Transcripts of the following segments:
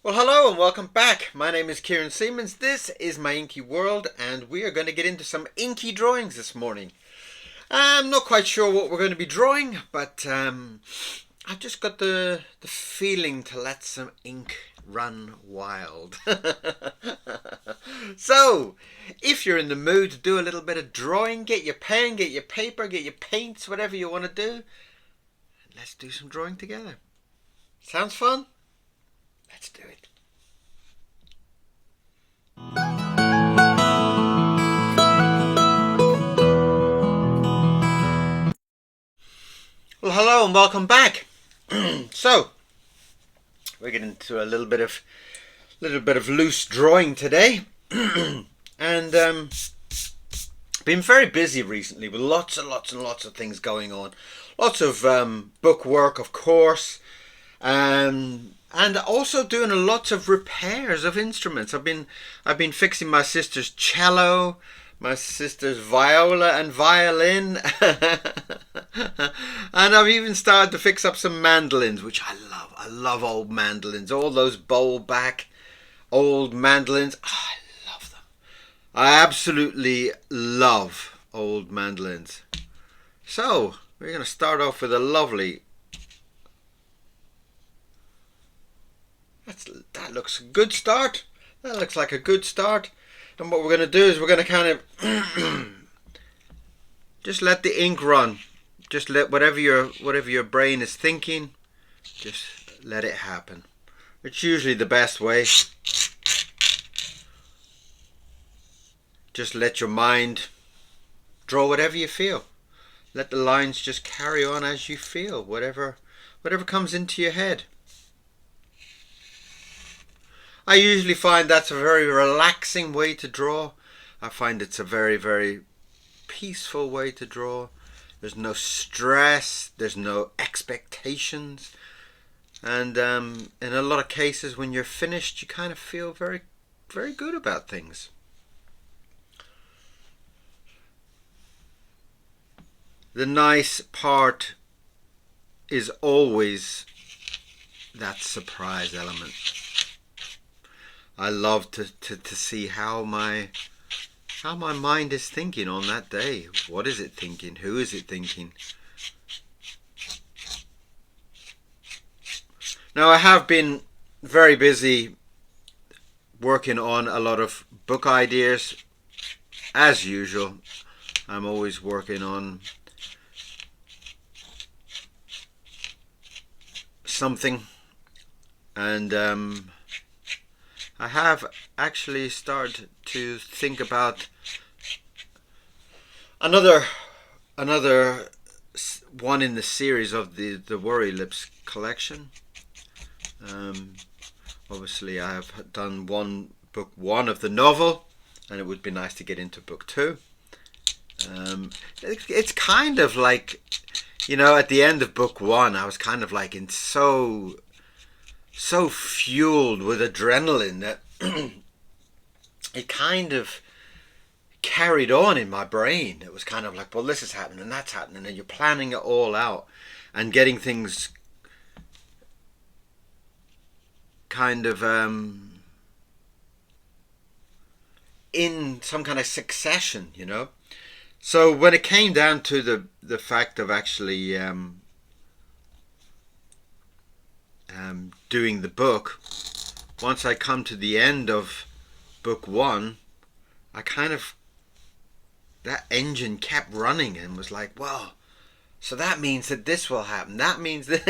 Well, hello and welcome back. My name is Kieron Seamons. This is my inky world, and we are going to get into some inky drawings this morning. I'm not quite sure what we're going to be drawing, but I've just got the feeling to let some ink run wild. So, if you're in the mood to do a little bit of drawing, get your pen, get your paper, get your paints, whatever you want to do. Let's do some drawing together. Sounds fun? Let's do it. Well, hello and welcome back. So, we're getting into a little bit of loose drawing today, and been very busy recently with lots and lots of things going on. Lots of book work, of course, and also doing lots of repairs of instruments. I've been fixing my sister's cello, my sister's viola and violin, and I've even started to fix up some mandolins, which I love. I love old mandolins, all those bowl back old mandolins. Oh, I love them. I absolutely love old mandolins. So we're going to start off with a lovely. That looks a good start. That looks like a good start. And what we're going to do is we're going to kind of just let the ink run. Just let whatever your brain is thinking, just let it happen. It's usually the best way. Just let your mind draw whatever you feel. Let the lines just carry on as you feel, whatever comes into your head. I usually find that's a very relaxing way to draw. I find it's a very, very peaceful way to draw. There's no stress, there's no expectations. And in a lot of cases, when you're finished, you kind of feel very, very good about things. The nice part is always that surprise element. I love to see how my mind is thinking on that day. What is it thinking? Who is it thinking? Now, I have been very busy working on a lot of book ideas. As usual, I'm always working on something, and I have actually started to think about another one in the series of the Worry Lips collection. Obviously, I have done book one of the novel, and it would be nice to get into book two. It's kind of like, at the end of book one, I was kind of like in so fueled with adrenaline that it kind of carried on in my brain. It was kind of like, well, this is happening and that's happening, and you're planning it all out and getting things kind of in some kind of succession, So when it came down to the fact of actually doing the book, once I come to the end of book one, I kind of, that engine kept running and was like, well, so that means that this will happen. That means that,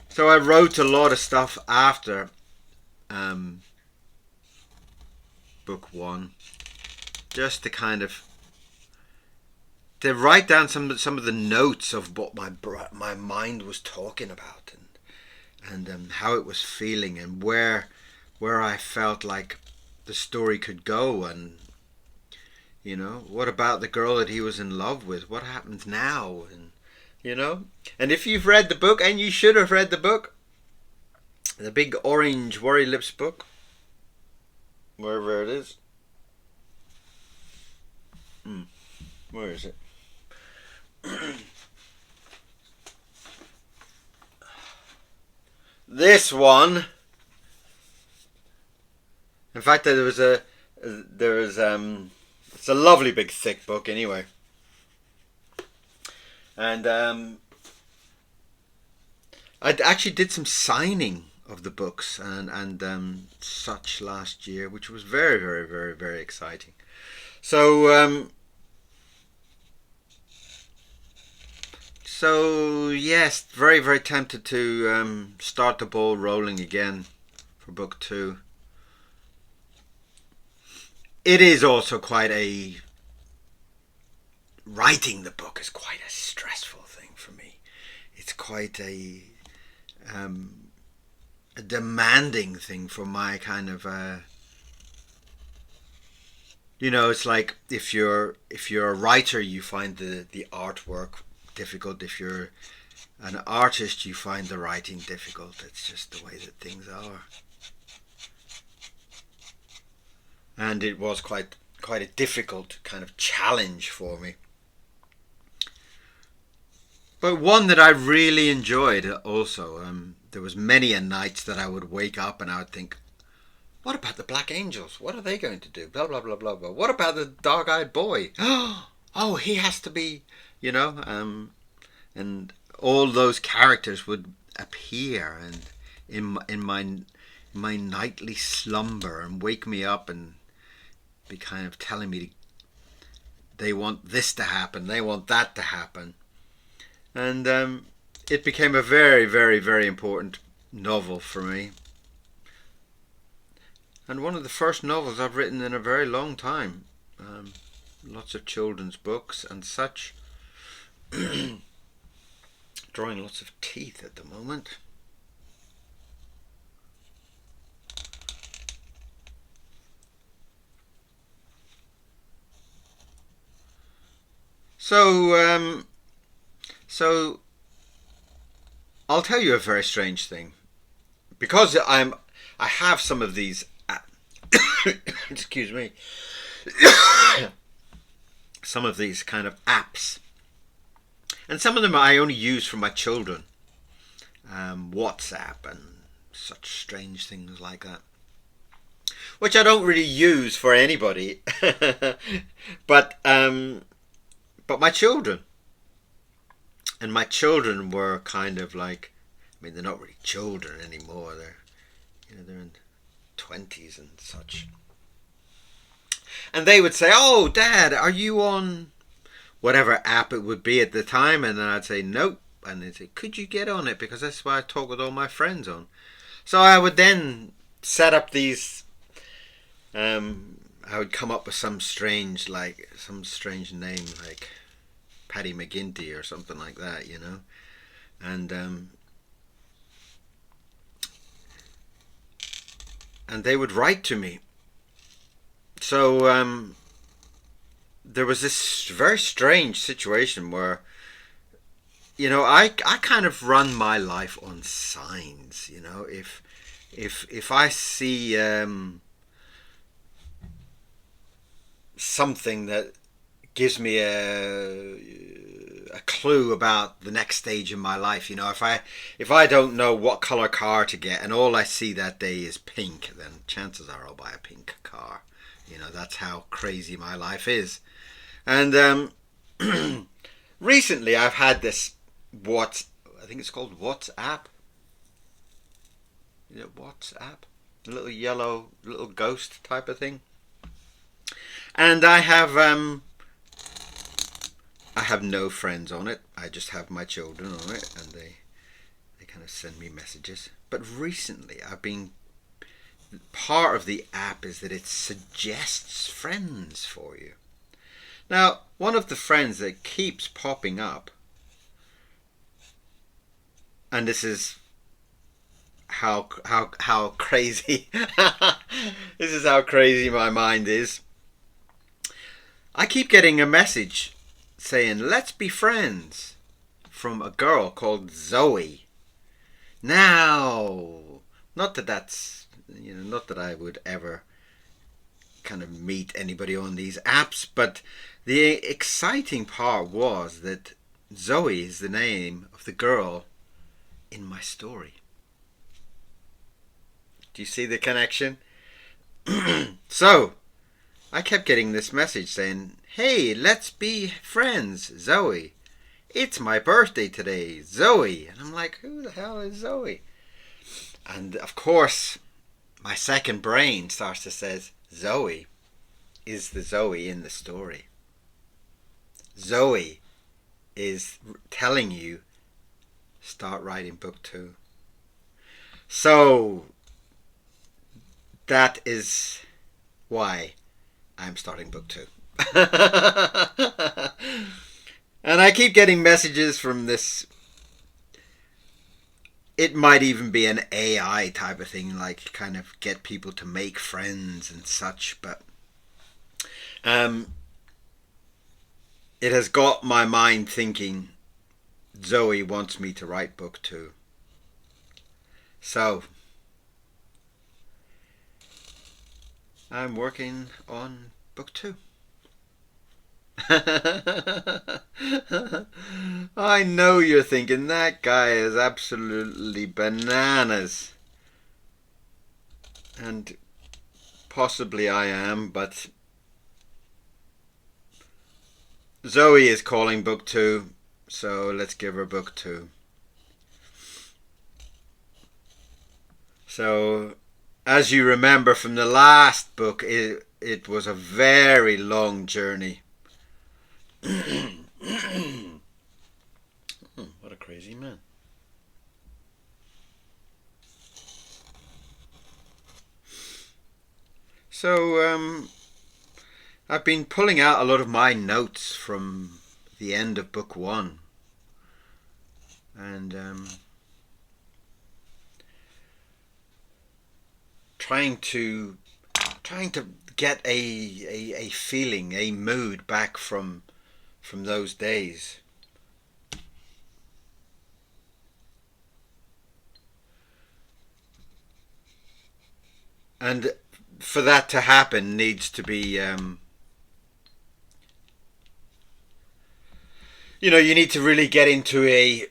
So I wrote a lot of stuff after book one, just to kind of write down some of the notes of what my mind was talking about, and how it was feeling, and where I felt like the story could go, and what about the girl that he was in love with? What happens now? And and if you've read the book, and you should have read the book, the big orange Worry Lips book, wherever it is. Where is it? this one, in fact, it's a lovely big thick book anyway, and I actually did some signing of the books and such last year, which was very, very, very, very exciting. So yes, very, very tempted to start the ball rolling again for book 2. It is also quite a... Writing the book is quite a stressful thing for me. It's quite a demanding thing for my kind of... it's like if you're a writer, you find the artwork difficult. If you're an artist, you find the writing difficult. It's just the way that things are. And it was quite a difficult kind of challenge for me. But one that I really enjoyed also. There was many a nights that I would wake up and I would think, what about the Black Angels? What are they going to do? Blah, blah, blah, blah, blah. What about the dark-eyed boy? Oh, he has to be, and all those characters would appear and in my nightly slumber and wake me up and be kind of telling me they want this to happen, they want that to happen. And it became a very, very, very important novel for me. And one of the first novels I've written in a very long time. Lots of children's books and such. Drawing lots of teeth at the moment. So I'll tell you a very strange thing. Because I have some of these excuse me, some of these kind of apps, and some of them I only use for my children, WhatsApp and such strange things like that, which I don't really use for anybody, but my children. And my children were kind of like, I mean, they're not really children anymore. They're in 20s and such. And they would say, "Oh, Dad, are you on whatever app it would be at the time?" And then I'd say, "Nope." And they'd say, "Could you get on it? Because that's what I talk with all my friends on." So I would then set up these. I would come up with some strange name like Paddy McGinty or something like that, and they would write to me. So there was this very strange situation where, I kind of run my life on signs. If I see something that gives me a clue about the next stage in my life, if I don't know what color car to get and all I see that day is pink, then chances are I'll buy a pink car. That's how crazy my life is. And recently I've had this I think it's called WhatsApp. WhatsApp, a little yellow little ghost type of thing. And I have no friends on it. I just have my children on it, and they kind of send me messages. But recently, part of the app is that it suggests friends for you. Now, one of the friends that keeps popping up, and this is how crazy this is how crazy my mind is. I keep getting a message saying, "Let's be friends," from a girl called Zoe. Now, not that I would ever kind of meet anybody on these apps, but the exciting part was that Zoe is the name of the girl in my story. Do you see the connection? So, I kept getting this message saying, "Hey, let's be friends, Zoe. It's my birthday today, Zoe." And I'm like, who the hell is Zoe? And of course, my second brain starts to say, Zoe is the Zoe in the story. Zoe is telling you, start writing book 2. So, that is why I'm starting book 2. And I keep getting messages from this. It might even be an AI type of thing, like kind of get people to make friends and such. But it has got my mind thinking, Zoe wants me to write book 2. So, I'm working on book 2. I know you're thinking, that guy is absolutely bananas. And possibly I am, but Zoe is calling book 2, so let's give her book 2. So, as you remember from the last book, it was a very long journey. What a crazy man. So, I've been pulling out a lot of my notes from the end of book 1. And trying to get a feeling, a mood back from those days. And for that to happen needs to be, you need to really get into a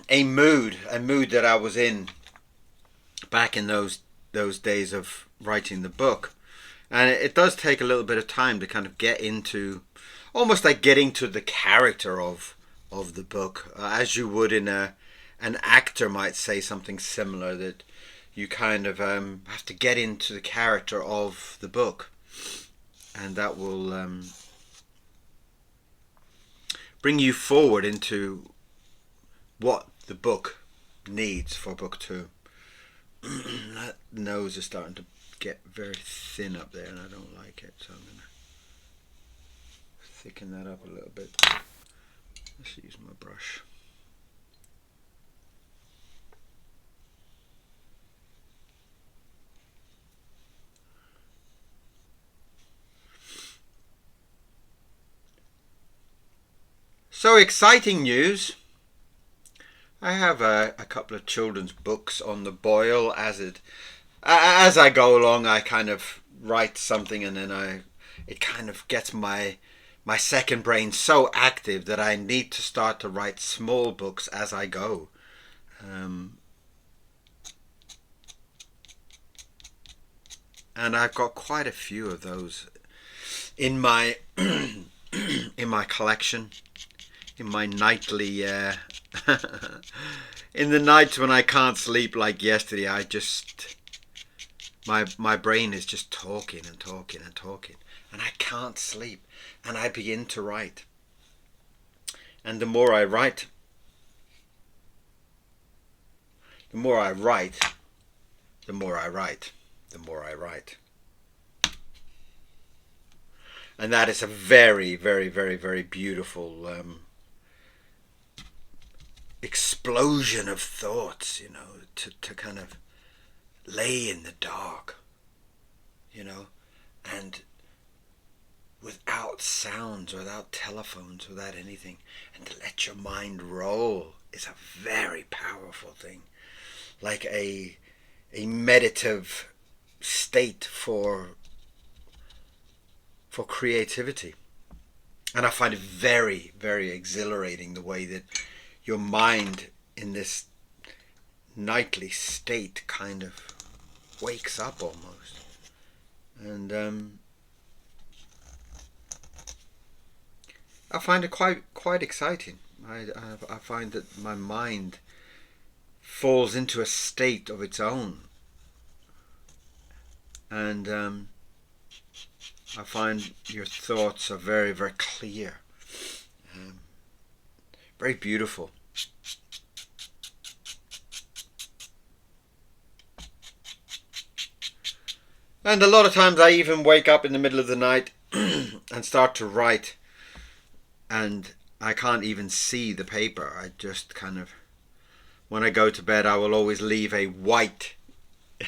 a mood that I was in back in those days of writing the book. And it does take a little bit of time to kind of get into, almost like getting to the character of the book, as you would in an actor might say something similar, that you kind of have to get into the character of the book, and that will bring you forward into what the book needs for book 2. That nose is starting to get very thin up there, and I don't like it, so I'm going to thicken that up a little bit. Let's use my brush. So, exciting news. I have a couple of children's books on the boil. As I go along, I kind of write something, and then it kind of gets my second brain so active that I need to start to write small books as I go. And I've got quite a few of those in my in my collection, in my nightly in the nights when I can't sleep, like yesterday. I just, my brain is just talking and talking and talking, and I can't sleep, and I begin to write. And the more I write, the more I write, the more I write, the more I write. And that is a very, very, very, very beautiful explosion of thoughts, to kind of lay in the dark, and without sounds, without telephones, without anything, and to let your mind roll is a very powerful thing, like a meditative state for creativity. And I find it very, very exhilarating, the way that your mind in this nightly state kind of wakes up almost. And I find it quite exciting. I find that my mind falls into a state of its own, and I find your thoughts are very, very clear, very beautiful. And a lot of times I even wake up in the middle of the night and start to write, and I can't even see the paper. I just kind of, when I go to bed, I will always leave a white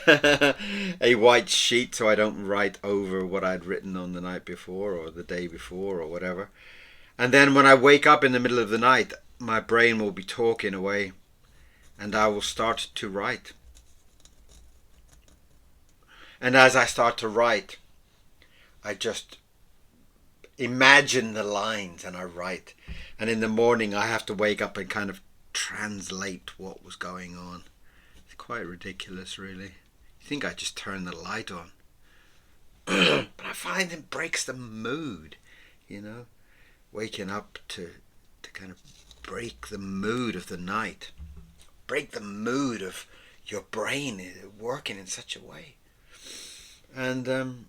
a white sheet so I don't write over what I'd written on the night before or the day before or whatever. And then when I wake up in the middle of the night, my brain will be talking away and I will start to write. And as I start to write, I just imagine the lines and I write. And in the morning I have to wake up and kind of translate what was going on. It's quite ridiculous, really. You think I just turn the light on. But I find it breaks the mood, you know. Waking up to kind of break the mood of the night. Break the mood of your brain working in such a way. And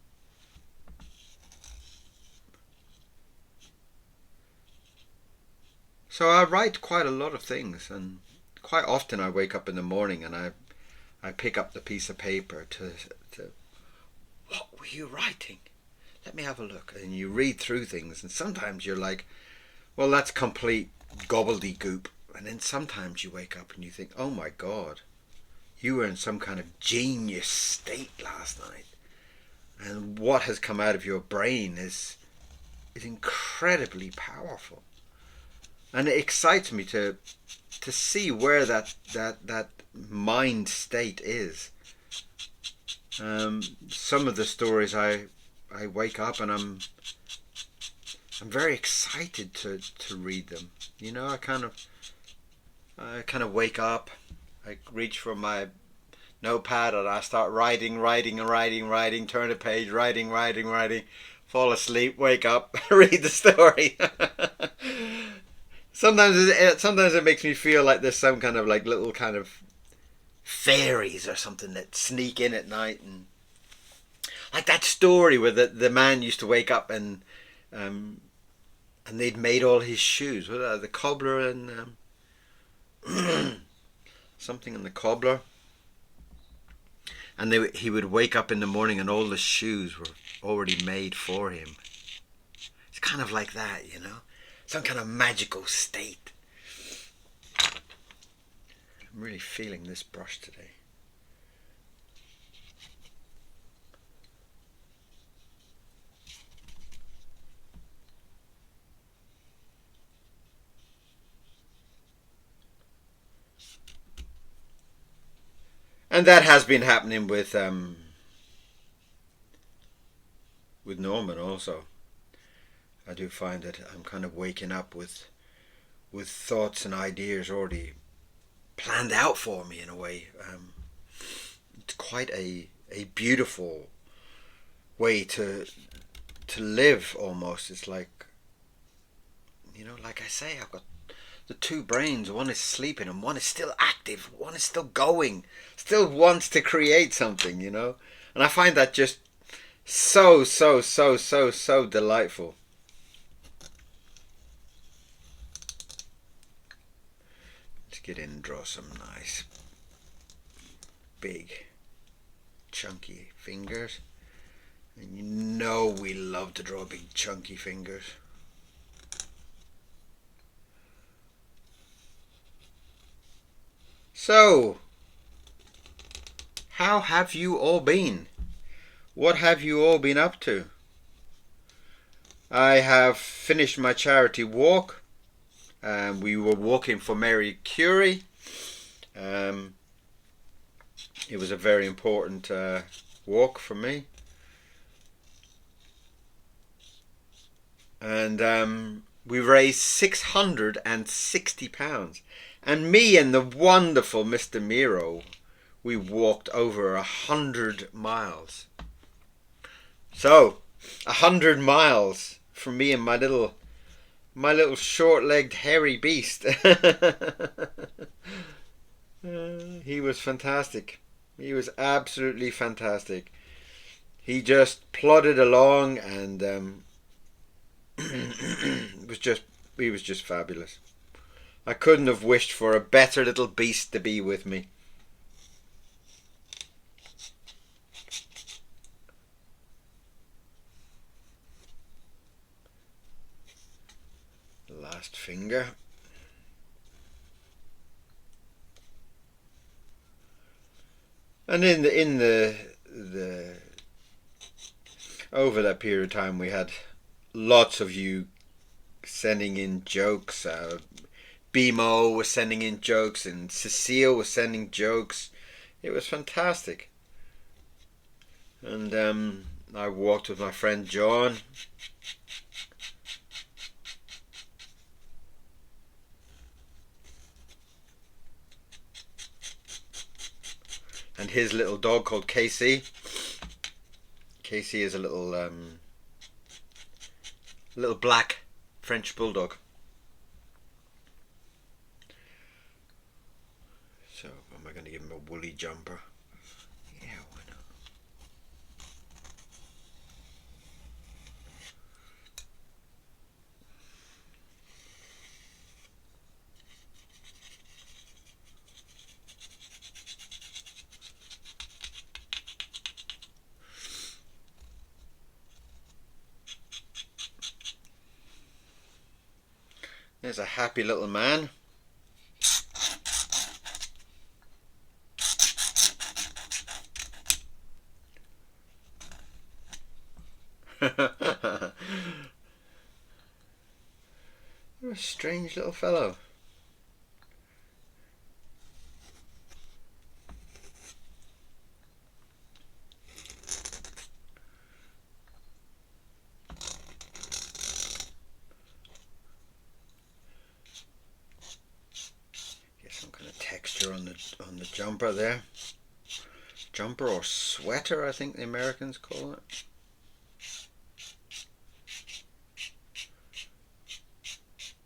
so I write quite a lot of things, and quite often I wake up in the morning and I pick up the piece of paper to what were you writing? Let me have a look. And you read through things, and sometimes you're like, well, that's complete gobbledygook. And then sometimes you wake up and you think, oh my God, you were in some kind of genius state last night. And what has come out of your brain is incredibly powerful. And it excites me to see where that mind state is. Some of the stories I wake up and I'm very excited to read them. You know, I kind of wake up, I reach for my notepad and I start writing, turn a page, writing, fall asleep, wake up, read the story. Sometimes it makes me feel like there's some kind of like little kind of fairies or something that sneak in at night, and like that story where the man used to wake up and they'd made all his shoes. What are the cobbler and something in the cobbler, and he would wake up in the morning and all the shoes were already made for him. It's kind of like that, you know. Some kind of magical state. I'm really feeling this brush today. And that has been happening with Norman also. I do find that I'm kind of waking up with thoughts and ideas already planned out for me in a way. It's quite a beautiful way to live almost. It's like, you know, like I say, I've got the two brains. One is sleeping and one is still active. One is still going, still wants to create something, you know. And I find that just so delightful. Get in and draw some nice big chunky fingers, and you know we love to draw big chunky fingers. So how have you all been? What have you all been up to? I have finished my charity walk. We were walking for Mary Curie. It was a very important walk for me. And we raised £660. And me and the wonderful Mr. Miro we walked over 100 miles. So, 100 miles from me and my little short-legged hairy beast. He was fantastic. He was absolutely fantastic. He just plodded along, and he was just fabulous. I couldn't have wished for a better little beast to be with me. Last finger. And in the over that period of time, we had lots of you sending in jokes. BMO was sending in jokes, and Cecile was sending jokes. It was fantastic. And I walked with my friend John. And his little dog called Casey. Casey is a little black French bulldog. So am I going to give him a woolly jumper? Yeah, why not? There's a happy little man. You're a strange little fellow. Get some kind of texture on the jumper there. Jumper or sweater, I think the Americans call it.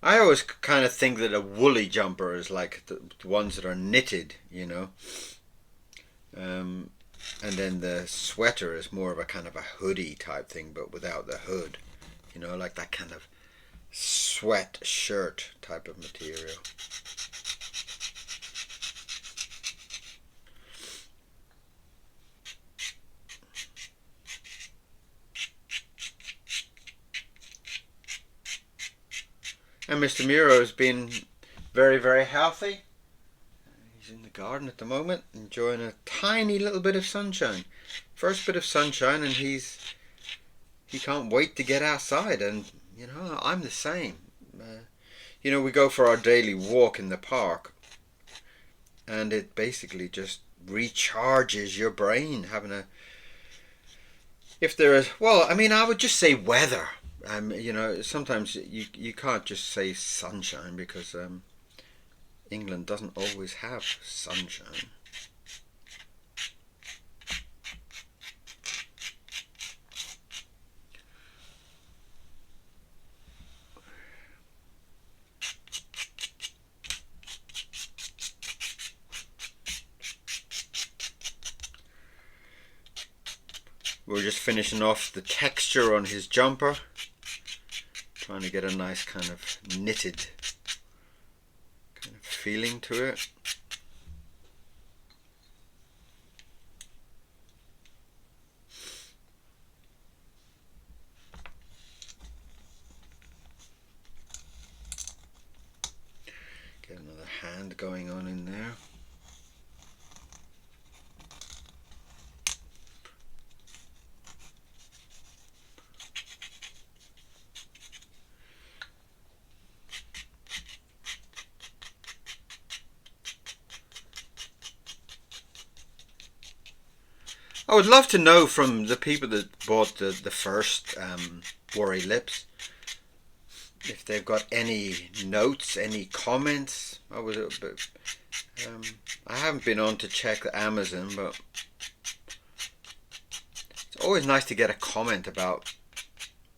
I always kind of think that a woolly jumper is like the ones that are knitted, you know. And then the sweater is more of a kind of a hoodie type thing, but without the hood, you know, like that kind of sweat shirt type of material. And Mr. Miro has been very, very healthy. He's in the garden at the moment, enjoying a tiny little bit of sunshine. First bit of sunshine, and he can't wait to get outside. And you know, I'm the same. You know, we go for our daily walk in the park, and it basically just recharges your brain having a. If there is, well, I mean, I would just say weather. You know, sometimes you can't just say sunshine, because England doesn't always have sunshine. We're just finishing off the texture on his jumper. Trying to get a nice kind of knitted kind of feeling to it. Get another hand going on in there. I would love to know from the people that bought the first Worry Lips if they've got any notes, any comments. I haven't been on to check the Amazon, but it's always nice to get a comment about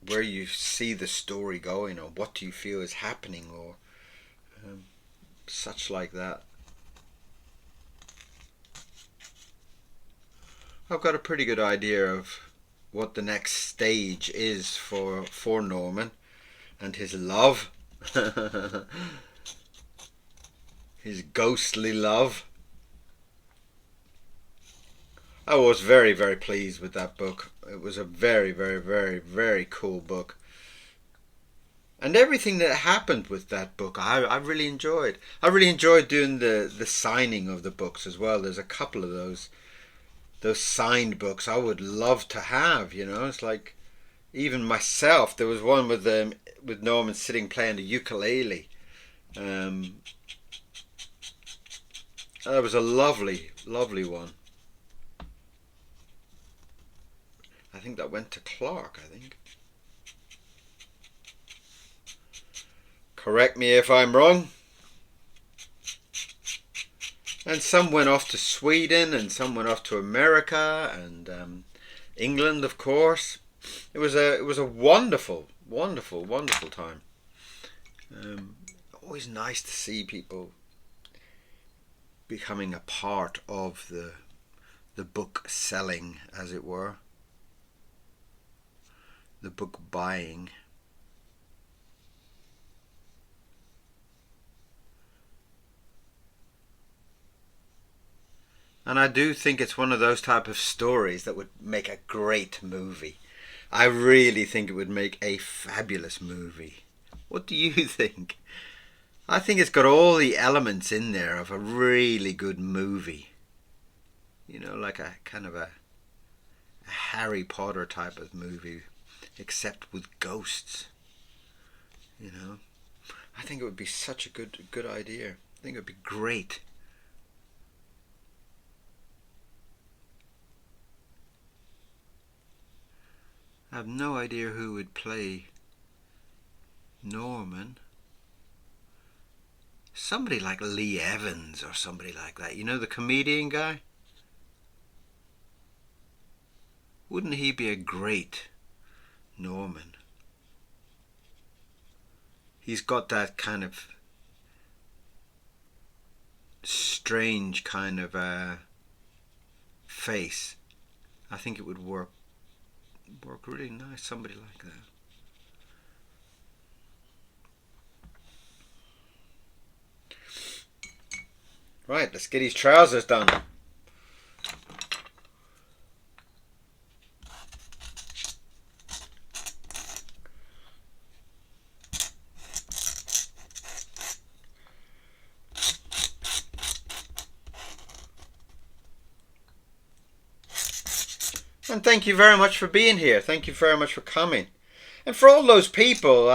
where you see the story going, or what do you feel is happening, or such like that. I've got a pretty good idea of what the next stage is for Norman and his love. His ghostly love. I was very, very pleased with that book. It was a very, very, very, very cool book. And everything that happened with that book, I really enjoyed. I really enjoyed doing the signing of the books as well. There's a couple of those signed books I would love to have, you know. It's like, even myself, there was one with Norman sitting playing the ukulele. That was a lovely, lovely one. I think that went to Clark, I think. Correct me if I'm wrong. And some went off to Sweden, and some went off to America, and England, of course. It was a wonderful, wonderful, wonderful time. Always nice to see people becoming a part of the book selling, as it were. The book buying. And I do think it's one of those type of stories that would make a great movie. I really think it would make a fabulous movie. What do you think? I think it's got all the elements in there of a really good movie. You know, like a kind of a Harry Potter type of movie, except with ghosts. You know, I think it would be such a good idea. I think it would be great. I have no idea who would play Norman. Somebody like Lee Evans or somebody like that. You know, the comedian guy? Wouldn't he be a great Norman? He's got that kind of strange kind of face. I think it would work really nice, somebody like that. Right, let's get his trousers done. And thank you very much for being here. Thank you very much for coming. And for all those people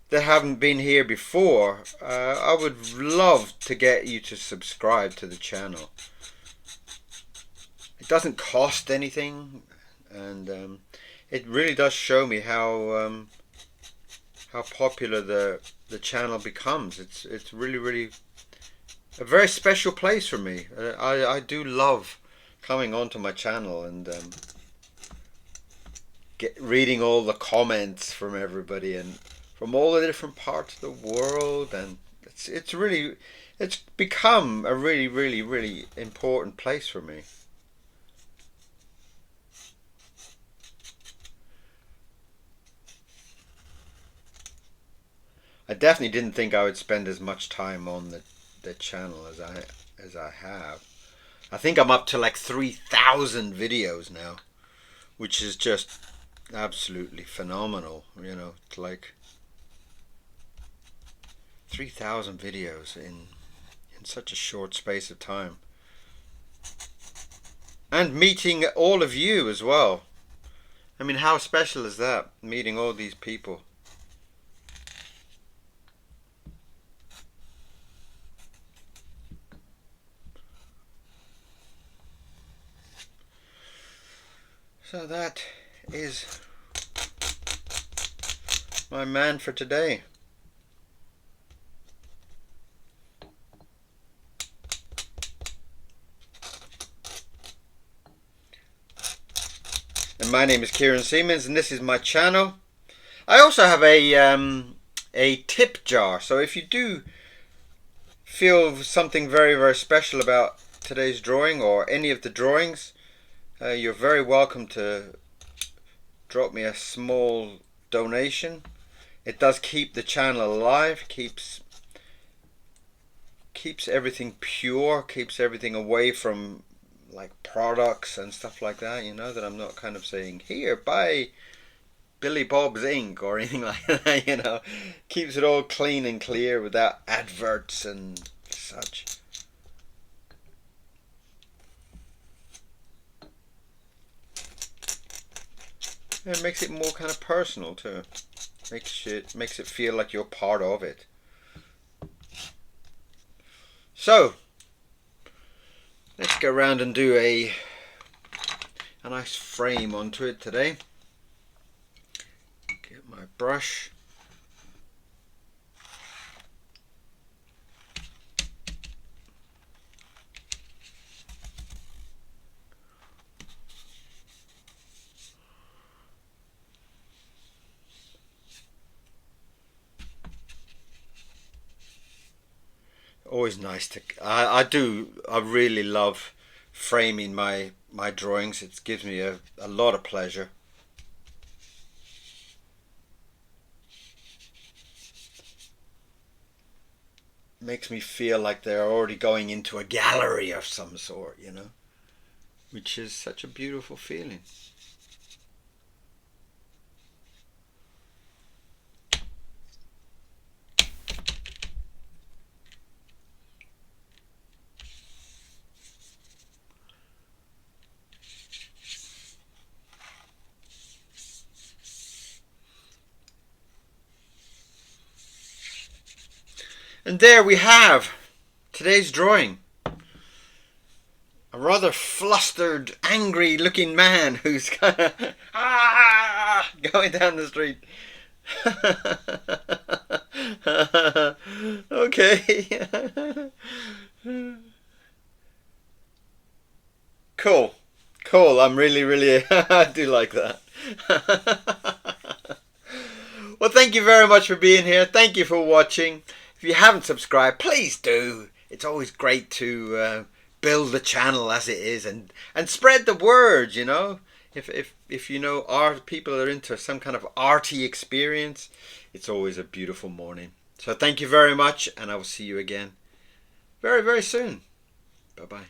that haven't been here before, I would love to get you to subscribe to the channel. It doesn't cost anything, and it really does show me how popular the channel becomes. It's really a very special place for me. I do love coming onto my channel and reading all the comments from everybody and from all the different parts of the world, and it's become a really important place for me. I definitely didn't think I would spend as much time on the channel as I have. I think I'm up to like 3,000 videos now, which is just absolutely phenomenal. You know, it's like 3,000 videos in such a short space of time. And meeting all of you as well. I mean, how special is that, meeting all these people? So that is my man for today. and my name is Kieron Seamons, and this is my channel. I also have a tip jar, so if you do feel something very, very special about today's drawing or any of the drawings, you're very welcome to drop me a small donation. It does keep the channel alive, keeps everything pure, keeps everything away from like products and stuff like that, you know, that I'm not kind of saying, here, buy Billy Bob's ink or anything like that, you know. Keeps it all clean and clear without adverts and such. It makes it more kind of personal too. Makes it feel like you're part of it. So let's go around and do a nice frame onto it today. Get my brush. Always nice to I really love framing my drawings. It gives me a lot of pleasure. Makes me feel like they're already going into a gallery of some sort, you know, which is such a beautiful feeling. And there we have today's drawing. A rather flustered, angry looking man who's kind of going down the street. Okay. Cool. I'm really I do like that. Well, thank you very much for being here. Thank you for watching. If you haven't subscribed, please do. It's always great to build the channel as it is and spread the word, you know. If you know art, people are into some kind of arty experience, it's always a beautiful morning. So thank you very much, and I will see you again very, very soon. Bye-bye.